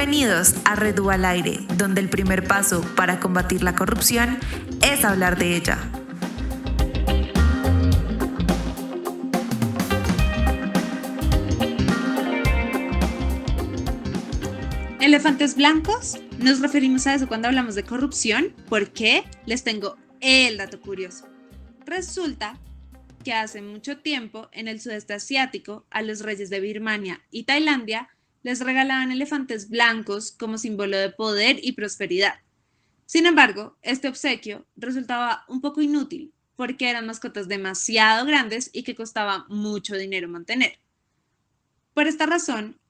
Bienvenidos a Redu al Aire, donde el primer paso para combatir la corrupción es hablar de ella. ¿Elefantes blancos? Nos referimos a eso cuando hablamos de corrupción. ¿Por qué? Les tengo el dato curioso. Resulta que hace mucho tiempo en el sudeste asiático a los reyes de Birmania y Tailandia les regalaban elefantes blancos como símbolo de poder y prosperidad. Sin embargo, este obsequio resultaba un poco inútil porque eran mascotas demasiado grandes y que costaba mucho dinero mantener. Por esta razón,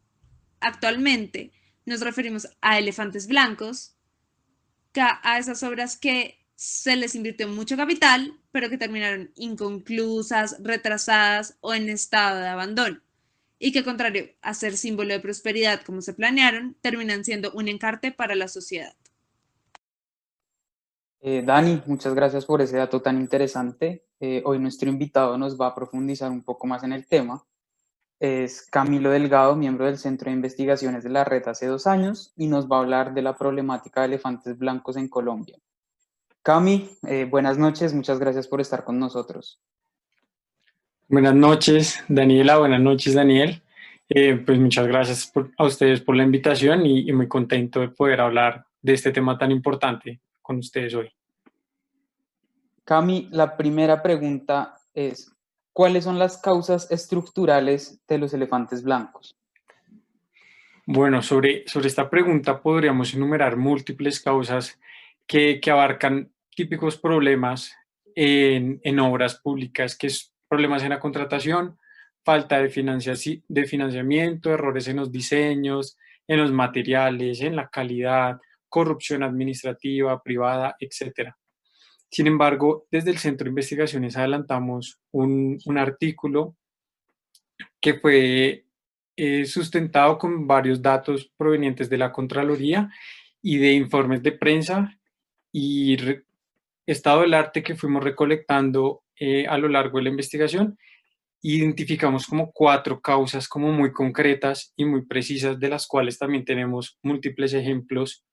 actualmente nos referimos a elefantes blancos, a esas obras que se les invirtió mucho capital, pero que terminaron inconclusas, retrasadas o en estado de abandono, y que, contrario a ser símbolo de prosperidad como se planearon, terminan siendo un encarte para la sociedad. Dani, muchas gracias por ese dato tan interesante. Hoy nuestro invitado nos va a profundizar un poco más en el tema. Es Camilo Delgado, miembro del Centro de Investigaciones de la Red hace 2 años, y nos va a hablar de la problemática de elefantes blancos en Colombia. Cami, buenas noches, muchas gracias por estar con nosotros. Buenas noches, Daniela. Buenas noches, Daniel. Pues muchas gracias a ustedes por la invitación y muy contento de poder hablar de este tema tan importante con ustedes hoy. Cami, la primera pregunta es, ¿cuáles son las causas estructurales de los elefantes blancos? Bueno, sobre esta pregunta podríamos enumerar múltiples causas que abarcan típicos problemas en obras públicas, que es problemas en la contratación, falta de financiamiento, errores en los diseños, en los materiales, en la calidad, corrupción administrativa, privada, etc. Sin embargo, desde el Centro de Investigaciones adelantamos un artículo que fue sustentado con varios datos provenientes de la Contraloría y de informes de prensa y estado del arte que fuimos recolectando a lo largo de la investigación. Identificamos como 4 causas como muy concretas y muy precisas, de las cuales también tenemos múltiples ejemplos.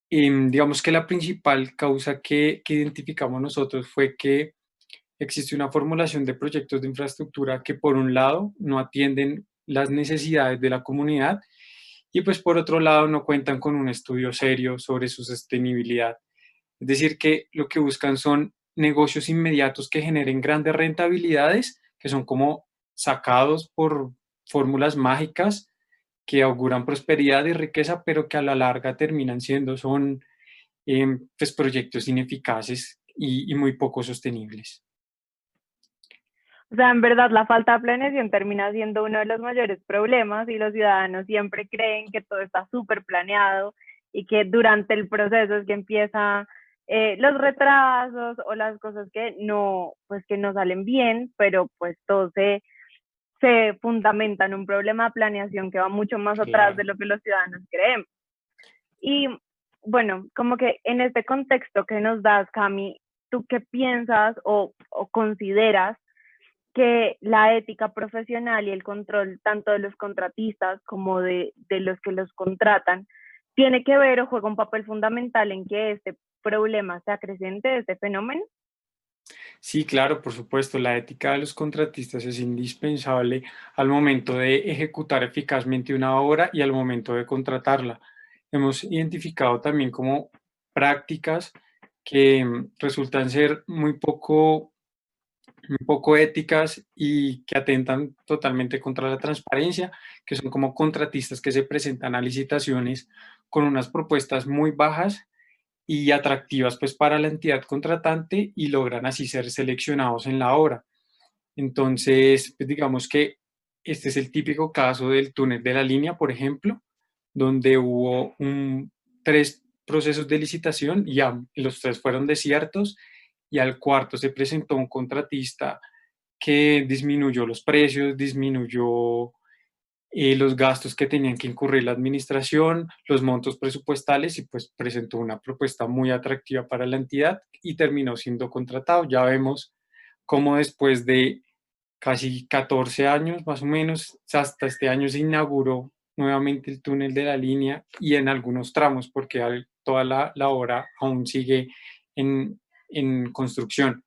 Digamos que la principal causa que identificamos nosotros fue que existe una formulación de proyectos de infraestructura que, por un lado, no atienden las necesidades de la comunidad y, pues, por otro lado, no cuentan con un estudio serio sobre su sostenibilidad. Es decir, que lo que buscan son negocios inmediatos que generen grandes rentabilidades, que son como sacados por fórmulas mágicas que auguran prosperidad y riqueza, pero que a la larga terminan siendo pues, proyectos ineficaces y muy poco sostenibles. O sea, en verdad la falta de planeación termina siendo uno de los mayores problemas y los ciudadanos siempre creen que todo está súper planeado y que durante el proceso es que empieza los retrasos o las cosas que no salen bien, pero pues todo se fundamenta en un problema de planeación que va mucho más atrás de lo que los ciudadanos creemos. Y bueno, como que en este contexto que nos das, Cami, ¿tú qué piensas o consideras que la ética profesional y el control tanto de los contratistas como de los que los contratan tiene que ver o juega un papel fundamental en que este problema se acrecente, este fenómeno? Sí, claro, por supuesto, la ética de los contratistas es indispensable al momento de ejecutar eficazmente una obra y al momento de contratarla. Hemos identificado también como prácticas que resultan ser muy poco éticas y que atentan totalmente contra la transparencia, que son como contratistas que se presentan a licitaciones con unas propuestas muy bajas y atractivas, pues, para la entidad contratante, y logran así ser seleccionados en la obra. Entonces, pues, digamos que este es el típico caso del túnel de la línea, por ejemplo, donde hubo 3 procesos de licitación y los 3 fueron desiertos, y al cuarto se presentó un contratista que disminuyó los precios, disminuyó los gastos que tenían que incurrir la administración, los montos presupuestales, y pues presentó una propuesta muy atractiva para la entidad y terminó siendo contratado. Ya vemos cómo después de casi 14 años, más o menos, hasta este año se inauguró nuevamente el túnel de la línea y en algunos tramos, porque toda la obra aún sigue en construcción.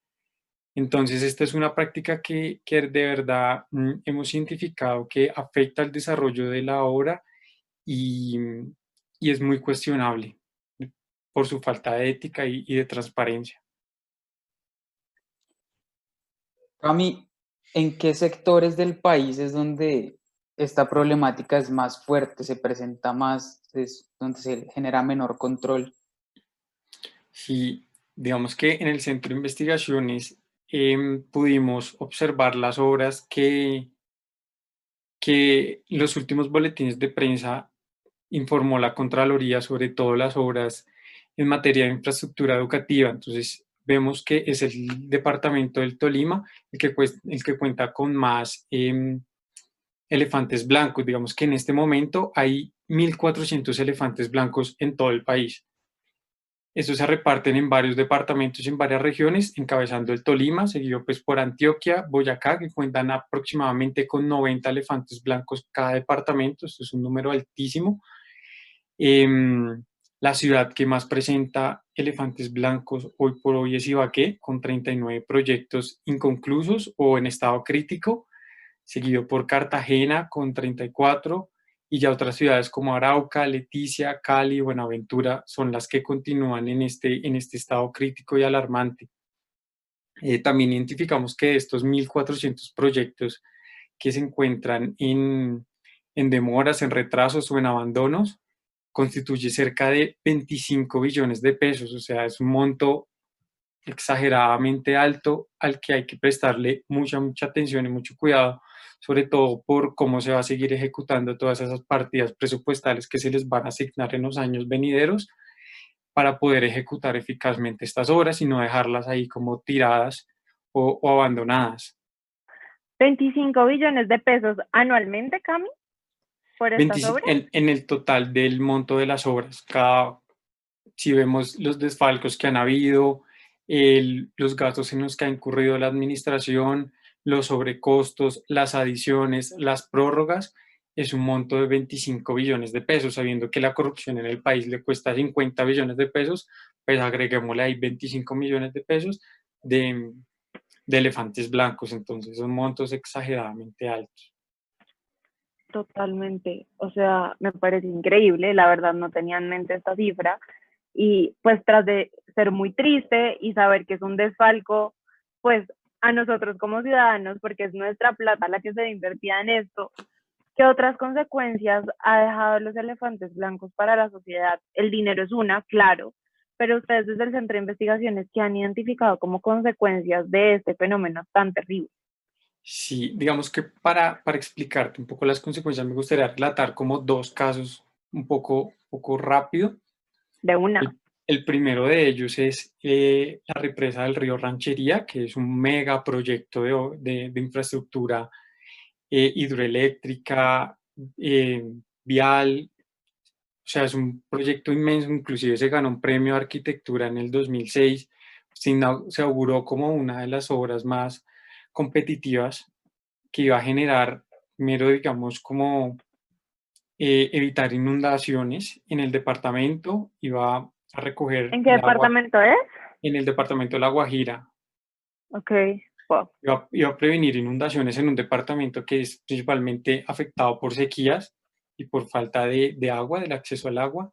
Entonces, esta es una práctica que de verdad hemos identificado que afecta al desarrollo de la obra y, y es muy cuestionable por su falta de ética y de transparencia. Cami, ¿en qué sectores del país es donde esta problemática es más fuerte, se presenta más, es donde se genera menor control? Sí, digamos que en el centro de investigaciones pudimos observar las obras que los últimos boletines de prensa informó la Contraloría, sobre todo las obras en materia de infraestructura educativa. Entonces, vemos que es el departamento del Tolima el que cuenta con más elefantes blancos. Digamos que en este momento hay 1.400 elefantes blancos en todo el país. Estos se reparten en varios departamentos y en varias regiones, encabezando el Tolima, seguido pues por Antioquia, Boyacá, que cuentan aproximadamente con 90 elefantes blancos cada departamento. Esto es un número altísimo. La ciudad que más presenta elefantes blancos hoy por hoy es Ibagué, con 39 proyectos inconclusos o en estado crítico, seguido por Cartagena con 34, y ya otras ciudades como Arauca, Leticia, Cali, Buenaventura son las que continúan en este estado crítico y alarmante. También identificamos que de estos 1.400 proyectos que se encuentran en demoras, en retrasos o en abandonos, constituye cerca de 25 billones de pesos, o sea, es un monto exageradamente alto al que hay que prestarle mucha atención y mucho cuidado, sobre todo por cómo se va a seguir ejecutando todas esas partidas presupuestales que se les van a asignar en los años venideros para poder ejecutar eficazmente estas obras y no dejarlas ahí como tiradas o abandonadas. 25 billones de pesos anualmente, Cami, por estas obras. En el total del monto de las obras, si vemos los desfalcos que han habido, los gastos en los que ha incurrido la administración, los sobrecostos, las adiciones, las prórrogas, es un monto de 25 billones de pesos, sabiendo que la corrupción en el país le cuesta 50 billones de pesos, pues agreguémosle ahí 25 millones de pesos de elefantes blancos, entonces son montos exageradamente altos. Totalmente, o sea, me parece increíble, la verdad no tenía en mente esta cifra y pues tras de ser muy triste y saber que es un desfalco, pues a nosotros como ciudadanos, porque es nuestra plata la que se invertía en esto, ¿qué otras consecuencias ha dejado los elefantes blancos para la sociedad? El dinero es una, claro, pero ustedes desde el Centro de Investigaciones, ¿qué han identificado como consecuencias de este fenómeno tan terrible? Sí, digamos que para explicarte un poco las consecuencias, me gustaría relatar como dos casos un poco rápido. De una. El primero de ellos es la represa del río Ranchería, que es un megaproyecto de infraestructura hidroeléctrica, vial, o sea, es un proyecto inmenso, inclusive se ganó un premio de arquitectura en el 2006, se auguró como una de las obras más competitivas que iba a generar, primero, digamos, como evitar inundaciones en el departamento, iba a recoger ¿En qué el agua departamento es? en el departamento de La Guajira, Ok, wow. iba a prevenir inundaciones en un departamento que es principalmente afectado por sequías y por falta de agua, del acceso al agua.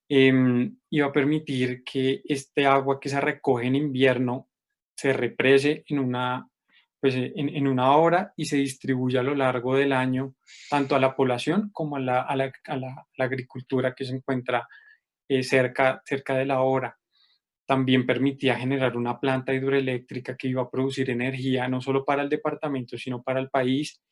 Iba a permitir que este agua que se recoge en invierno se represe en una hora y se distribuya a lo largo del año tanto a la población como a la agricultura que se encuentra cerca de la obra. También permitía generar una planta hidroeléctrica que iba a producir energía no solo para el departamento, sino para el país,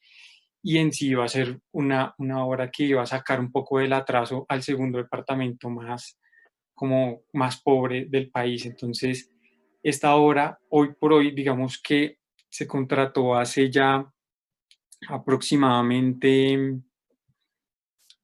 y en sí iba a ser una obra que iba a sacar un poco del atraso al segundo departamento más pobre del país. Entonces, esta obra, hoy por hoy, digamos que se contrató hace ya aproximadamente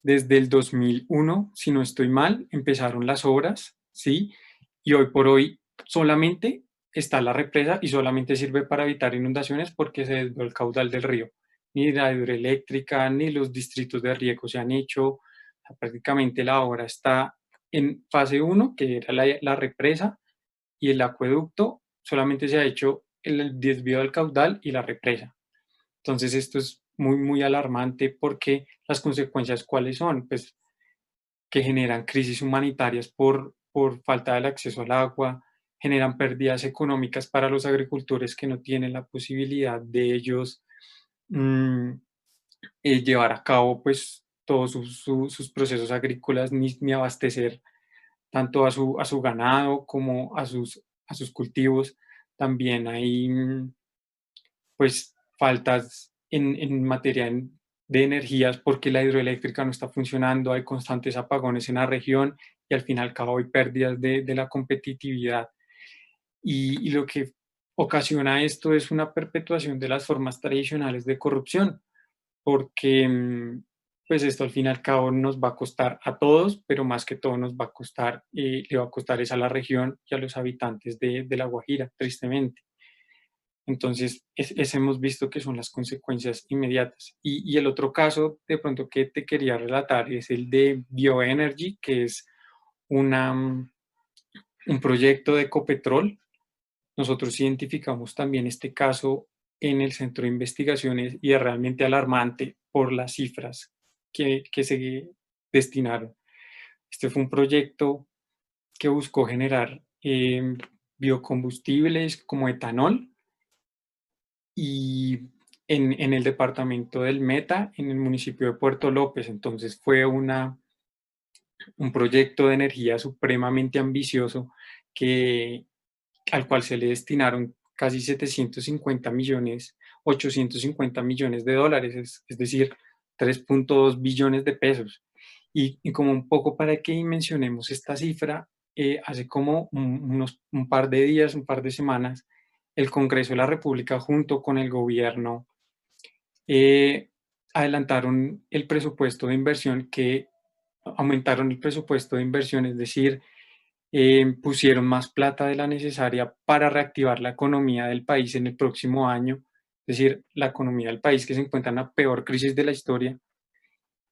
desde el 2001, si no estoy mal, empezaron las obras, ¿sí? Y hoy por hoy solamente está la represa y solamente sirve para evitar inundaciones porque se desvió el caudal del río. ni la hidroeléctrica, ni los distritos de riego se han hecho. O sea, prácticamente la obra está en fase uno, que era la represa, y el acueducto solamente se ha hecho el desvío del caudal y la represa. Entonces esto es muy, muy alarmante porque las consecuencias, ¿cuáles son? Pues que generan crisis humanitarias por falta del acceso al agua, generan pérdidas económicas para los agricultores que no tienen la posibilidad de ellos mm, llevar a cabo pues todos sus procesos agrícolas ni abastecer tanto a su ganado como a sus cultivos. También hay pues faltas en materia de energías porque la hidroeléctrica no está funcionando, hay constantes apagones en la región y al fin y al cabo hay pérdidas de la competitividad. Y lo que ocasiona esto es una perpetuación de las formas tradicionales de corrupción, porque pues esto al fin y al cabo nos va a costar a todos, pero más que todo nos va a costar, le va a costar es a la región y a los habitantes de La Guajira, tristemente. Entonces, ese hemos visto que son las consecuencias inmediatas. Y el otro caso, de pronto, que te quería relatar es el de Bioenergy, que es una, un proyecto de Ecopetrol. Nosotros identificamos también este caso en el centro de investigaciones y es realmente alarmante por las cifras que se destinaron. Este fue un proyecto que buscó generar biocombustibles como etanol y en el departamento del Meta, en el municipio de Puerto López. Entonces fue un proyecto de energía supremamente ambicioso que, al cual se le destinaron casi 750 millones, 850 millones de dólares, es decir, 3.2 billones de pesos. Y como un poco para que dimensionemos esta cifra, hace como un par de días, un par de semanas, el Congreso de la República junto con el gobierno eh, adelantaron el presupuesto de inversión que aumentaron el presupuesto de inversión, es decir, pusieron más plata de la necesaria para reactivar la economía del país en el próximo año, es decir, la economía del país que se encuentra en la peor crisis de la historia,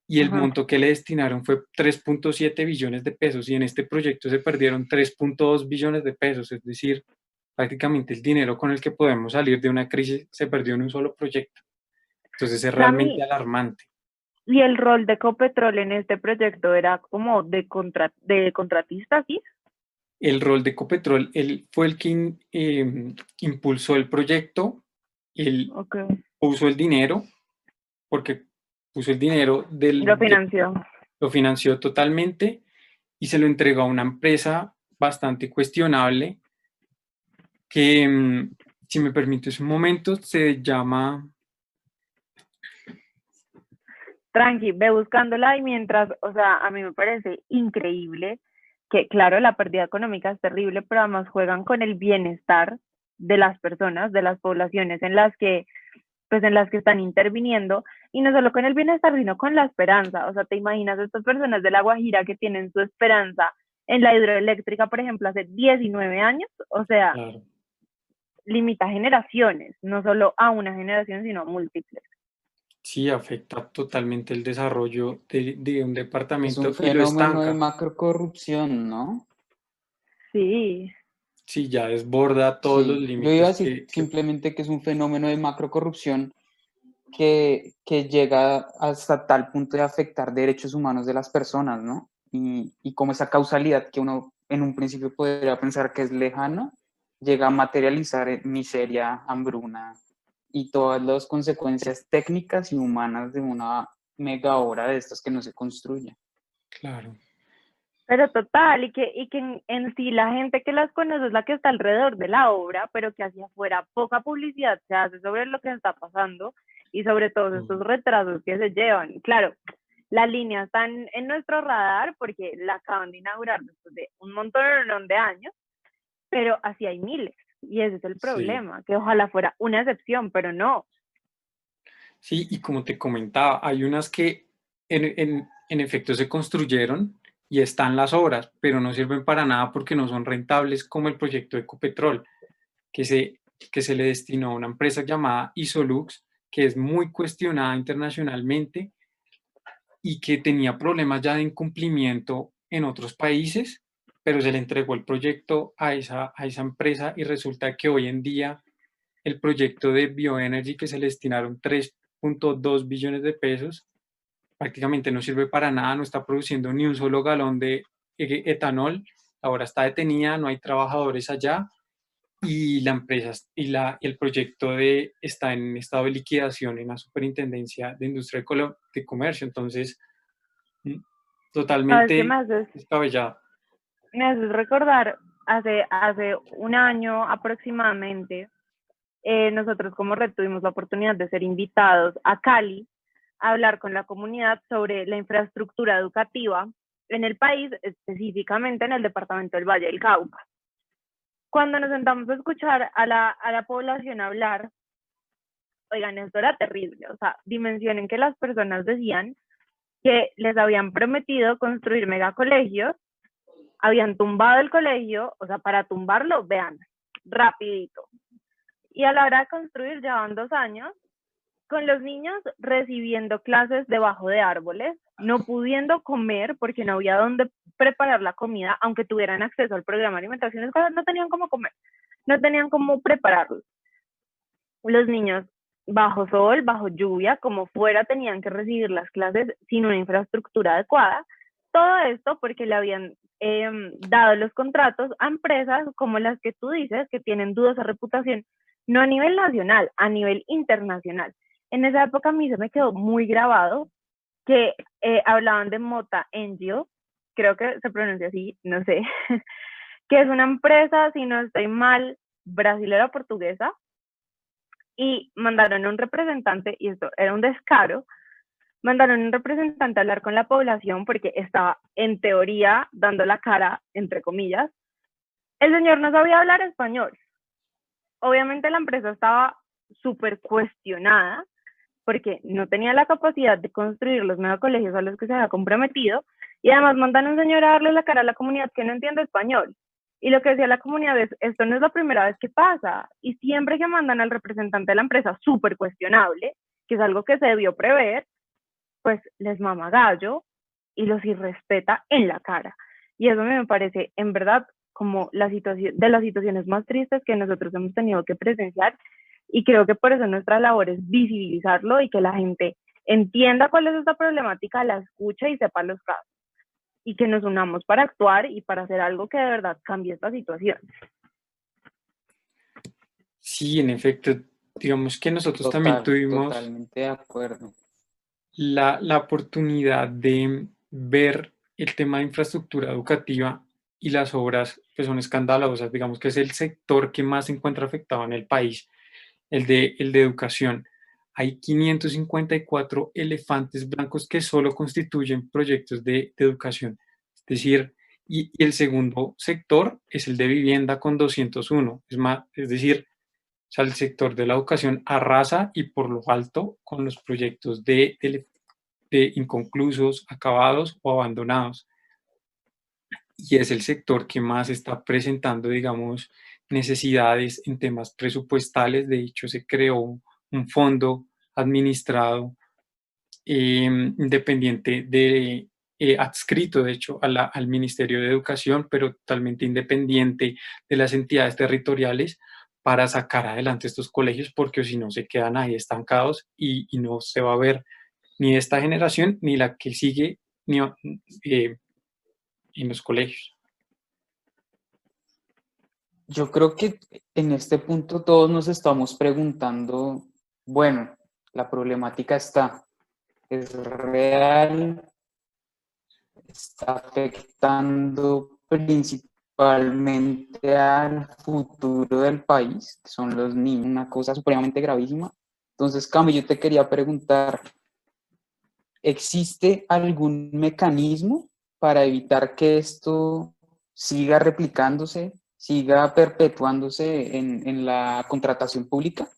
y el Ajá. monto que le destinaron fue 3.7 billones de pesos, y en este proyecto se perdieron 3.2 billones de pesos, es decir, prácticamente el dinero con el que podemos salir de una crisis se perdió en un solo proyecto. Entonces es realmente Cami, alarmante. y el rol de Ecopetrol en este proyecto era como de contratista, ¿sí? El rol de Ecopetrol, él fue el que impulsó el proyecto, él Ok. puso el dinero, porque puso el dinero Lo financió. lo financió totalmente y se lo entregó a una empresa bastante cuestionable que, si me permites un momento, se llama... Tranqui, ve buscándola y mientras, o sea, a mí me parece increíble que, claro, la pérdida económica es terrible, pero además juegan con el bienestar de las personas, de las poblaciones en las que, pues en las que están interviniendo, y no solo con el bienestar, sino con la esperanza. O sea, te imaginas a estas personas de La Guajira que tienen su esperanza en la hidroeléctrica, por ejemplo, hace 19 años, o sea, Claro. limita generaciones, no solo a una generación, sino a múltiples. Sí, afecta totalmente el desarrollo de un Es un departamento y lo fenómeno de estanca. macrocorrupción, ¿no? Sí, Sí, ya desborda todos los Sí, yo iba a límites decir que simplemente que es un fenómeno de macrocorrupción que llega hasta tal punto de afectar derechos humanos de las personas, ¿no? Y como esa causalidad que uno en un principio podría pensar que es lejana, llega a materializar en miseria, hambruna y todas las consecuencias técnicas y humanas de una mega obra de estas que no se construye. claro, pero total, y que en sí la gente que las conoce es la que está alrededor de la obra, pero que hacia afuera poca publicidad se hace sobre lo que está pasando y sobre todos estos retrasos que se llevan. Claro, la línea está en nuestro radar porque la acaban de inaugurar después de un montón de años, pero así hay miles. Y ese es el sí. problema, que ojalá fuera una excepción, pero no. Sí, y como te comentaba, hay unas que en efecto se construyeron y están las obras, pero no sirven para nada porque no son rentables, como el proyecto de Ecopetrol, que se le destinó a una empresa llamada Isolux, que es muy cuestionada internacionalmente y que tenía problemas ya de incumplimiento en otros países, pero se le entregó el proyecto a esa empresa y resulta que hoy en día el proyecto de Bioenergy, que se le destinaron 3.2 billones de pesos, prácticamente no sirve para nada, no está produciendo ni un solo galón de etanol, ahora está detenida, no hay trabajadores allá y la empresa el proyecto está en estado de liquidación en la Superintendencia de Industria de Comercio, entonces ¿Sabes qué totalmente más? descabellado. Me haces recordar, hace un año aproximadamente, nosotros como Red tuvimos la oportunidad de ser invitados a Cali a hablar con la comunidad sobre la infraestructura educativa en el país, específicamente en el departamento del Valle del Cauca. Cuando nos sentamos a escuchar a la población hablar, oigan, esto era terrible, o sea, dimensionen que las personas decían que les habían prometido construir megacolegios, habían tumbado el colegio, o sea, para tumbarlo, vean, rapidito. Y a la hora de construir, llevaban 2 años, con los niños recibiendo clases debajo de árboles, no pudiendo comer porque no había dónde preparar la comida, aunque tuvieran acceso al programa de alimentación escolar, no tenían cómo comer, no tenían cómo prepararlo. Los niños bajo sol, bajo lluvia, como fuera, tenían que recibir las clases sin una infraestructura adecuada. Todo esto porque le habían dado los contratos a empresas como las que tú dices, que tienen dudosa reputación, no a nivel nacional, a nivel internacional. En esa época a mí se me quedó muy grabado que hablaban de Mota Engio, creo que se pronuncia así, no sé, que es una empresa, si no estoy mal, brasilera o portuguesa, y mandaron a un representante, y esto era un descaro, mandaron a un representante a hablar con la población porque estaba, en teoría, dando la cara, entre comillas. El señor no sabía hablar español. Obviamente la empresa estaba súper cuestionada porque no tenía la capacidad de construir los megacolegios a los que se había comprometido, y además mandan a un señor a darle la cara a la comunidad que no entiende español. Y lo que decía la comunidad es, esto no es la primera vez que pasa, y siempre que mandan al representante de la empresa, súper cuestionable, que es algo que se debió prever, pues les mama gallo y los irrespeta en la cara. Y eso me parece, en verdad, como la situación, de las situaciones más tristes que nosotros hemos tenido que presenciar, y creo que por eso nuestra labor es visibilizarlo y que la gente entienda cuál es esta problemática, la escuche y sepa los casos, y que nos unamos para actuar y para hacer algo que de verdad cambie esta situación. Sí, en efecto, digamos que nosotros también tuvimos Totalmente de acuerdo. la oportunidad de ver el tema de infraestructura educativa y las obras que son escandalosas, digamos que es el sector que más se encuentra afectado en el país, el de educación. Hay 554 elefantes blancos que solo constituyen proyectos de educación. Es decir, y el segundo sector es el de vivienda con 201. Es decir, o sea, el sector de la educación arrasa y por lo alto con los proyectos de inconclusos, acabados o abandonados. Y es el sector que más está presentando, digamos, necesidades en temas presupuestales. De hecho, se creó un fondo administrado independiente adscrito, de hecho, al Ministerio de Educación, pero totalmente independiente de las entidades territoriales para sacar adelante estos colegios, porque si no se quedan ahí estancados y no se va a ver ni esta generación ni la que sigue ni, en los colegios. Yo creo que en este punto todos nos estamos preguntando, bueno, la problemática está, es real, está afectando principalmente al futuro del país, que son los niños, una cosa supremamente gravísima. Entonces, Cami, yo te quería preguntar, ¿existe algún mecanismo para evitar que esto siga replicándose, siga perpetuándose en la contratación pública?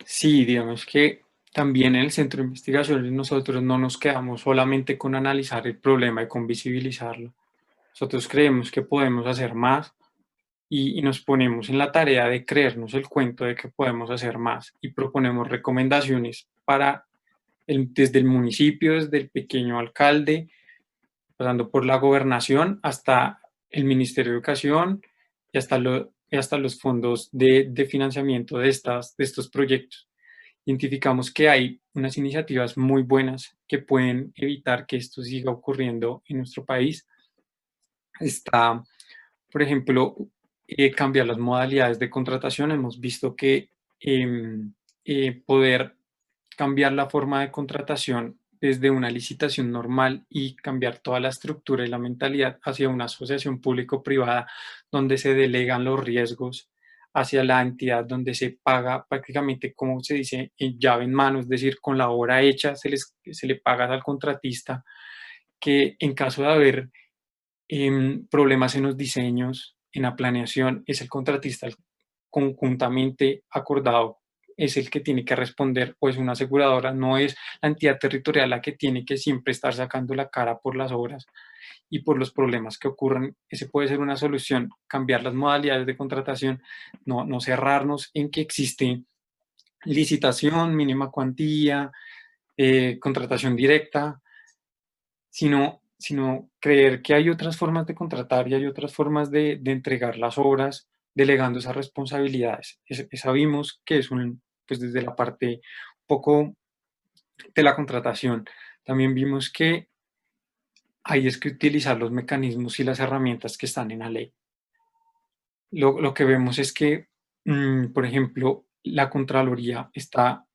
Sí, digamos que también en el centro de investigaciones nosotros no nos quedamos solamente con analizar el problema y con visibilizarlo. Nosotros creemos que podemos hacer más y nos ponemos en la tarea de creernos el cuento de que podemos hacer más y proponemos recomendaciones para desde el municipio, desde el pequeño alcalde, pasando por la gobernación hasta el Ministerio de Educación y hasta los fondos de financiamiento de estos proyectos. Identificamos que hay unas iniciativas muy buenas que pueden evitar que esto siga ocurriendo en nuestro país. Está, por ejemplo, cambiar las modalidades de contratación. Hemos visto que poder cambiar la forma de contratación desde una licitación normal y cambiar toda la estructura y la mentalidad hacia una asociación público-privada donde se delegan los riesgos hacia la entidad donde se paga prácticamente, como se dice, en llave en mano, es decir, con la obra hecha se le paga al contratista, que en caso de haber problemas en los diseños, en la planeación, es el contratista conjuntamente acordado, es el que tiene que responder, o es una aseguradora, no es la entidad territorial la que tiene que siempre estar sacando la cara por las obras y por los problemas que ocurren. Ese puede ser una solución, cambiar las modalidades de contratación, no cerrarnos en que existe licitación, mínima cuantía, contratación directa, sino creer que hay otras formas de contratar y hay otras formas de entregar las obras, delegando esas responsabilidades. Esa vimos que es pues desde la parte un poco de la contratación. También vimos que hay es que utilizar los mecanismos y las herramientas que están en la ley. Lo que vemos es que, por ejemplo, la Contraloría está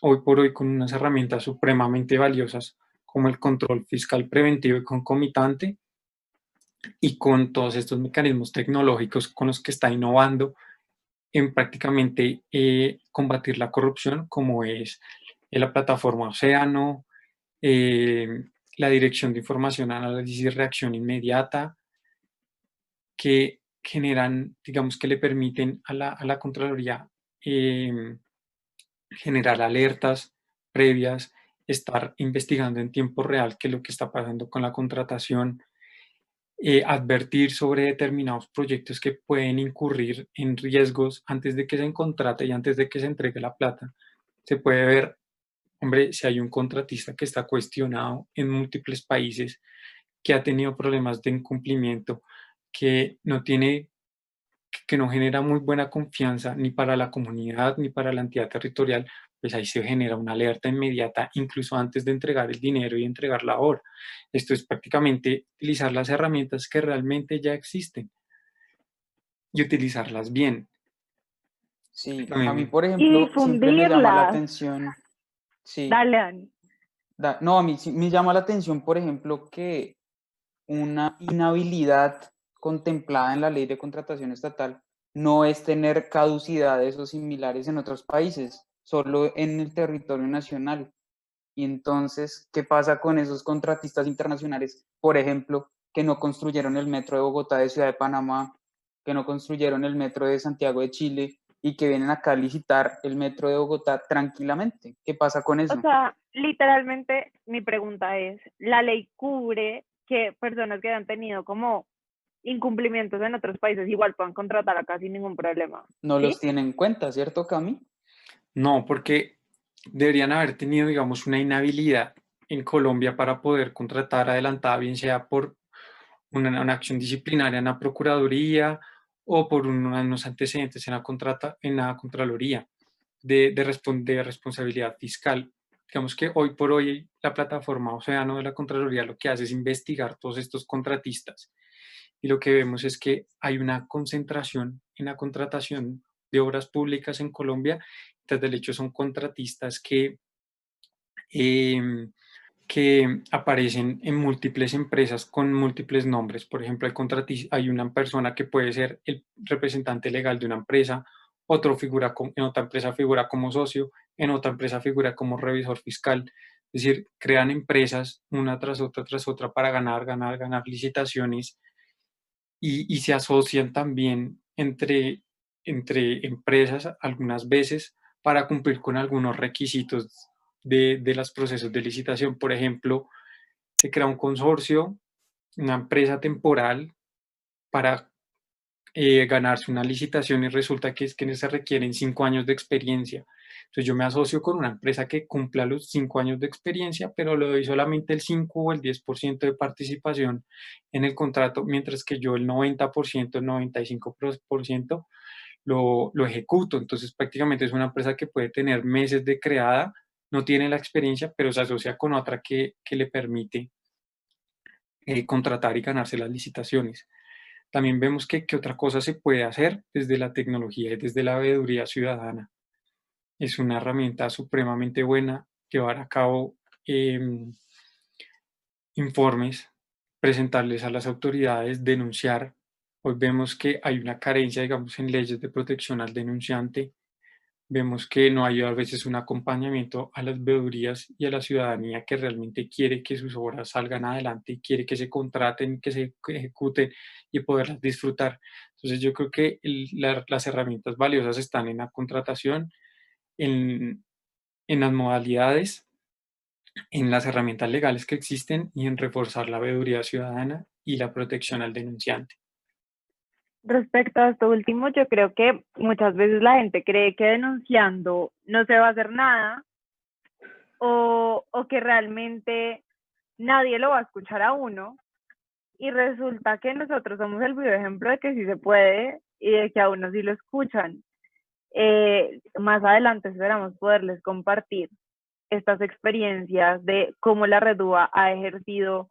hoy por hoy con unas herramientas supremamente valiosas como el control fiscal preventivo y concomitante, y con todos estos mecanismos tecnológicos con los que está innovando en prácticamente combatir la corrupción, como es la plataforma Océano, eh, la Dirección de Información, Análisis y Reacción Inmediata, que generan, digamos, que le permiten a la Contraloría generar alertas previas, estar investigando en tiempo real qué es lo que está pasando con la contratación, advertir sobre determinados proyectos que pueden incurrir en riesgos antes de que se contrate y antes de que se entregue la plata. Se puede ver, hombre, si hay un contratista que está cuestionado en múltiples países, que ha tenido problemas de incumplimiento, que no tiene, que no genera muy buena confianza ni para la comunidad ni para la entidad territorial, pues ahí se genera una alerta inmediata incluso antes de entregar el dinero y entregar la obra. Esto es prácticamente utilizar las herramientas que realmente ya existen y utilizarlas bien. Sí, a mí, También, por Y ejemplo, siempre me llama la difundirlas. atención, sí, Dale, Dani. no, a mí sí me llama la atención, por ejemplo, que una inhabilidad contemplada en la ley de contratación estatal no es tener caducidades o similares en otros países, solo en el territorio nacional. Y entonces, ¿qué pasa con esos contratistas internacionales, por ejemplo, que no construyeron el metro de Bogotá de Ciudad de Panamá, que no construyeron el metro de Santiago de Chile y que vienen acá a licitar el metro de Bogotá tranquilamente? ¿Qué pasa con O eso? sea, literalmente mi pregunta es, ¿la ley cubre que personas que han tenido como incumplimientos en otros países igual puedan contratar acá sin ningún problema? No los ¿Sí? tiene en cuenta, ¿cierto, Cami? no, porque deberían haber tenido, digamos, una inhabilidad en Colombia para poder contratar adelantada, bien sea por una acción disciplinaria en la Procuraduría o por unos antecedentes en la Contraloría de responsabilidad fiscal. Digamos que hoy por hoy la plataforma Océano de la Contraloría lo que hace es investigar todos estos contratistas, y lo que vemos es que hay una concentración en la contratación de obras públicas en Colombia. Tras del hecho son contratistas eh, que aparecen en múltiples empresas con múltiples nombres. Por ejemplo, hay una persona que puede ser el representante legal de una empresa, en otra empresa figura como socio, en otra empresa figura como revisor fiscal. Es decir, crean empresas una tras otra para ganar licitaciones, y se asocian también entre empresas algunas veces para cumplir con algunos requisitos de los procesos de licitación. Por ejemplo, se crea un consorcio, una empresa temporal para ganarse una licitación y resulta que es que se requieren 5 años de experiencia. Entonces yo me asocio con una empresa que cumpla los 5 años de experiencia, pero le doy solamente el 5 o el 10% de participación en el contrato, mientras que yo el 90%, el 95% lo ejecuto. Entonces prácticamente es una empresa que puede tener meses de creada, no tiene la experiencia, pero se asocia con otra que le permite contratar y ganarse las licitaciones. También vemos que otra cosa se puede hacer desde la tecnología y desde la veeduría ciudadana. Es una herramienta supremamente buena llevar a cabo informes, presentarles a las autoridades, denunciar. Hoy vemos que hay una carencia, digamos, en leyes de protección al denunciante. Vemos que no hay a veces un acompañamiento a las veedurías y a la ciudadanía que realmente quiere que sus obras salgan adelante y quiere que se contraten, que se ejecuten y poderlas disfrutar. Entonces yo creo que las herramientas valiosas están en la contratación, en, en las modalidades, en las herramientas legales que existen y en reforzar la veeduría ciudadana y la protección al denunciante. Respecto a esto último, yo creo que muchas veces la gente cree que denunciando no se va a hacer nada o que realmente nadie lo va a escuchar a uno y resulta que nosotros somos el vivo ejemplo de que sí se puede y de que a uno sí lo escuchan. Más adelante esperamos poderles compartir estas experiencias de cómo la Redúa ha ejercido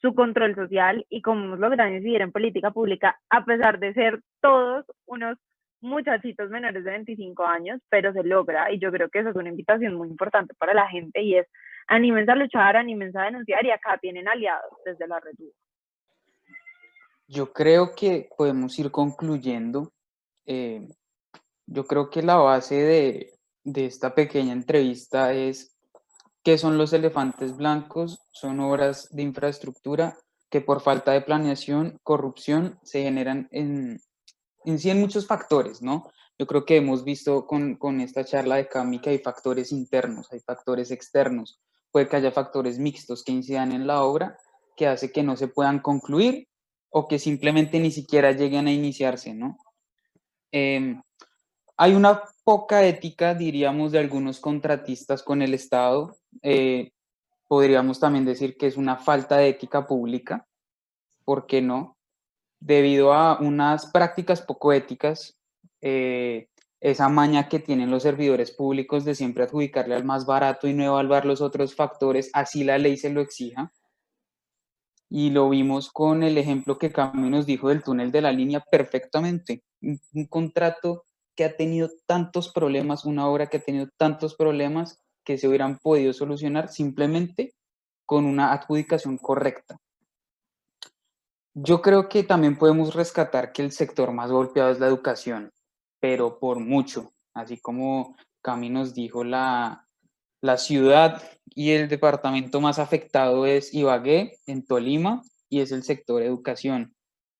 su control social y cómo hemos logrado incidir en política pública a pesar de ser todos unos muchachitos menores de 25 años, pero se logra y yo creo que eso es una invitación muy importante para la gente y es anímense a luchar, anímense a denunciar y acá tienen aliados desde la Redúa. Yo creo que podemos ir concluyendo. Eh, yo creo que la base de esta pequeña entrevista es ¿qué son los elefantes blancos? Son obras de infraestructura que por falta de planeación, corrupción, se generan en sí en muchos factores, ¿no? Yo creo que hemos visto con esta charla de Cami que hay factores internos, hay factores externos, puede que haya factores mixtos que incidan en la obra que hace que no se puedan concluir o que simplemente ni siquiera lleguen a iniciarse, ¿no? Hay una poca ética, diríamos, de algunos contratistas con el Estado. Podríamos también decir que es una falta de ética pública, ¿por qué no? Debido a unas prácticas poco éticas, esa maña que tienen los servidores públicos de siempre adjudicarle al más barato y no evaluar los otros factores, así la ley se lo exija. Y lo vimos con el ejemplo que Cami nos dijo del túnel de la línea perfectamente. Un contrato que ha tenido tantos problemas, una obra que ha tenido tantos problemas que se hubieran podido solucionar simplemente con una adjudicación correcta. Yo creo que también podemos rescatar que el sector más golpeado es la educación, pero por mucho, así como Cami nos dijo, la ciudad y el departamento más afectado es Ibagué, en Tolima, y es el sector educación,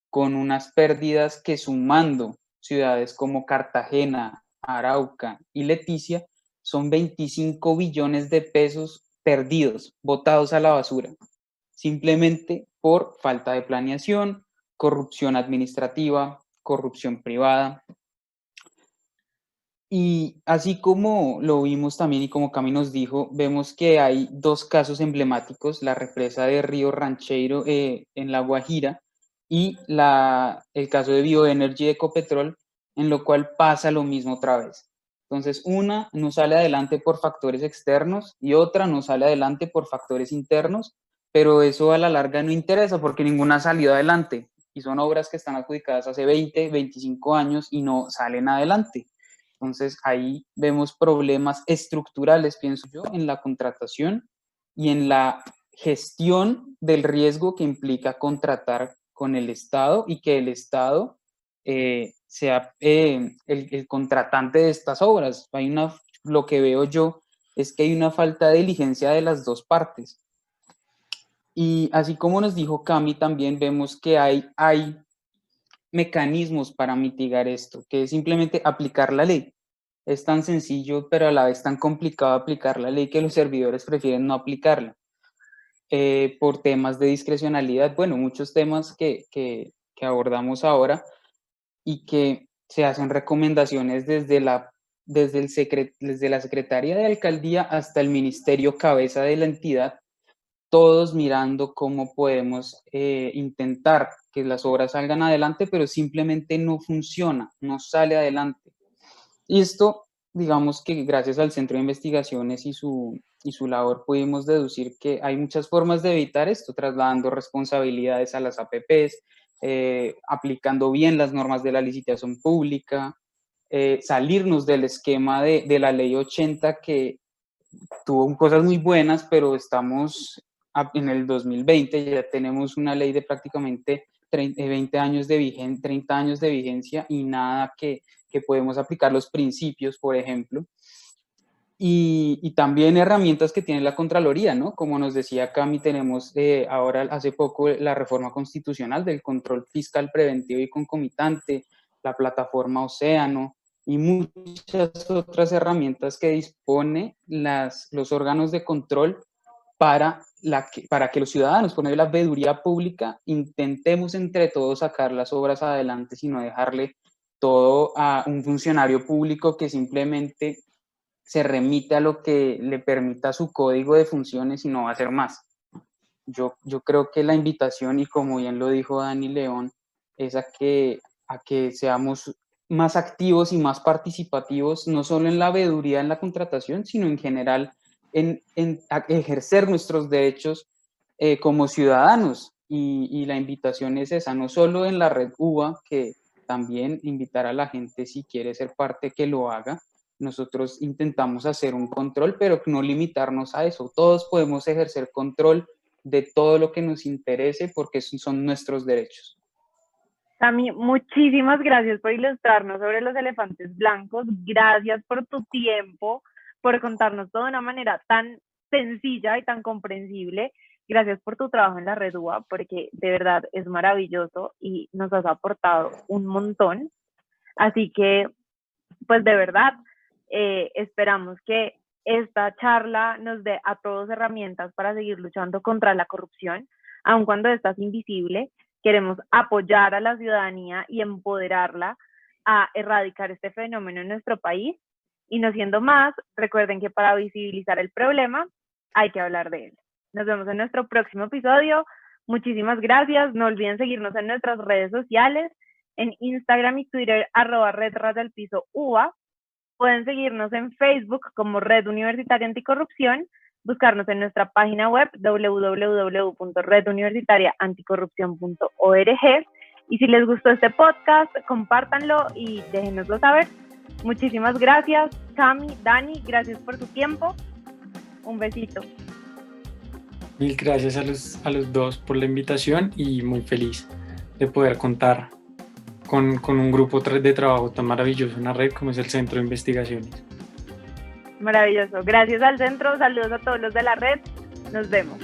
con unas pérdidas que sumando ciudades como Cartagena, Arauca y Leticia, son 25 billones de pesos perdidos, botados a la basura, simplemente por falta de planeación, corrupción administrativa, corrupción privada. Y así como lo vimos también y como Cami nos dijo, vemos que hay dos casos emblemáticos, la represa de Río Rancheiro en La Guajira y el caso de Bioenergy de Ecopetrol, en lo cual pasa lo mismo otra vez. Entonces, una no sale adelante por factores externos y otra no sale adelante por factores internos, pero eso a la larga no interesa porque ninguna ha salido adelante y son obras que están adjudicadas hace 20, 25 años y no salen adelante. Entonces ahí vemos problemas estructurales, pienso yo, en la contratación y en la gestión del riesgo que implica contratar con el Estado y que el Estado sea el contratante de estas obras. Lo que veo yo es que hay una falta de diligencia de las dos partes. Y así como nos dijo Cami, también vemos que hay mecanismos para mitigar esto, que es simplemente aplicar la ley. Es tan sencillo, pero a la vez tan complicado aplicar la ley que los servidores prefieren no aplicarla. Por temas de discrecionalidad, bueno, muchos temas que abordamos ahora, y que se hacen recomendaciones desde la Secretaría de Alcaldía hasta el ministerio cabeza de la entidad, todos mirando cómo podemos intentar que las obras salgan adelante, pero simplemente no funciona, no sale adelante. Y esto, digamos que gracias al Centro de Investigaciones y su labor pudimos deducir que hay muchas formas de evitar esto, trasladando responsabilidades a las APPs, aplicando bien las normas de la licitación pública, salirnos del esquema de la ley 80 que tuvo cosas muy buenas, pero estamos en el 2020, ya tenemos una ley de prácticamente 20 años de vigencia, 30 años de vigencia y nada que podemos aplicar los principios, por ejemplo. Y también herramientas que tiene la Contraloría, ¿no? Como nos decía Cami, tenemos ahora hace poco la reforma constitucional del control fiscal preventivo y concomitante, la plataforma Océano y muchas otras herramientas que dispone los órganos de control para que los ciudadanos, por medio de la veeduría pública, intentemos entre todos sacar las obras adelante, sino dejarle todo a un funcionario público que simplemente se remite a lo que le permita su código de funciones y no va a hacer más. Yo creo que la invitación, y como bien lo dijo Dani León, es a que seamos más activos y más participativos, no solo en la veeduría, en la contratación, sino en general en ejercer nuestros derechos como ciudadanos. Y la invitación es esa, no solo en la red UBA, que también invitar a la gente, si quiere ser parte, que lo haga. Nosotros intentamos hacer un control, pero no limitarnos a eso. Todos podemos ejercer control de todo lo que nos interese porque son nuestros derechos. Tami, muchísimas gracias por ilustrarnos sobre los elefantes blancos. Gracias por tu tiempo, por contarnos todo de una manera tan sencilla y tan comprensible. Gracias por tu trabajo en la Red UBA, porque de verdad es maravilloso y nos has aportado un montón. Así que, pues de verdad, esperamos que esta charla nos dé a todos herramientas para seguir luchando contra la corrupción, aun cuando esta es invisible. Queremos apoyar a la ciudadanía y empoderarla a erradicar este fenómeno en nuestro país. Y no siendo más, recuerden que para visibilizar el problema hay que hablar de él. Nos vemos en nuestro próximo episodio. Muchísimas gracias. No olviden seguirnos en nuestras redes sociales, en Instagram y Twitter, @RedRayaPisoUBA. Pueden seguirnos en Facebook como Red Universitaria Anticorrupción, buscarnos en nuestra página web www.reduniversitariaanticorrupcion.org. Y si les gustó este podcast, compártanlo y déjenoslo saber. Muchísimas gracias, Cami, Dani, gracias por tu tiempo. Un besito. Mil gracias a los dos por la invitación y muy feliz de poder contar con un grupo de trabajo tan maravilloso, una red como es el Centro de Investigaciones. Maravilloso. Gracias al centro, saludos a todos los de la red. Nos vemos.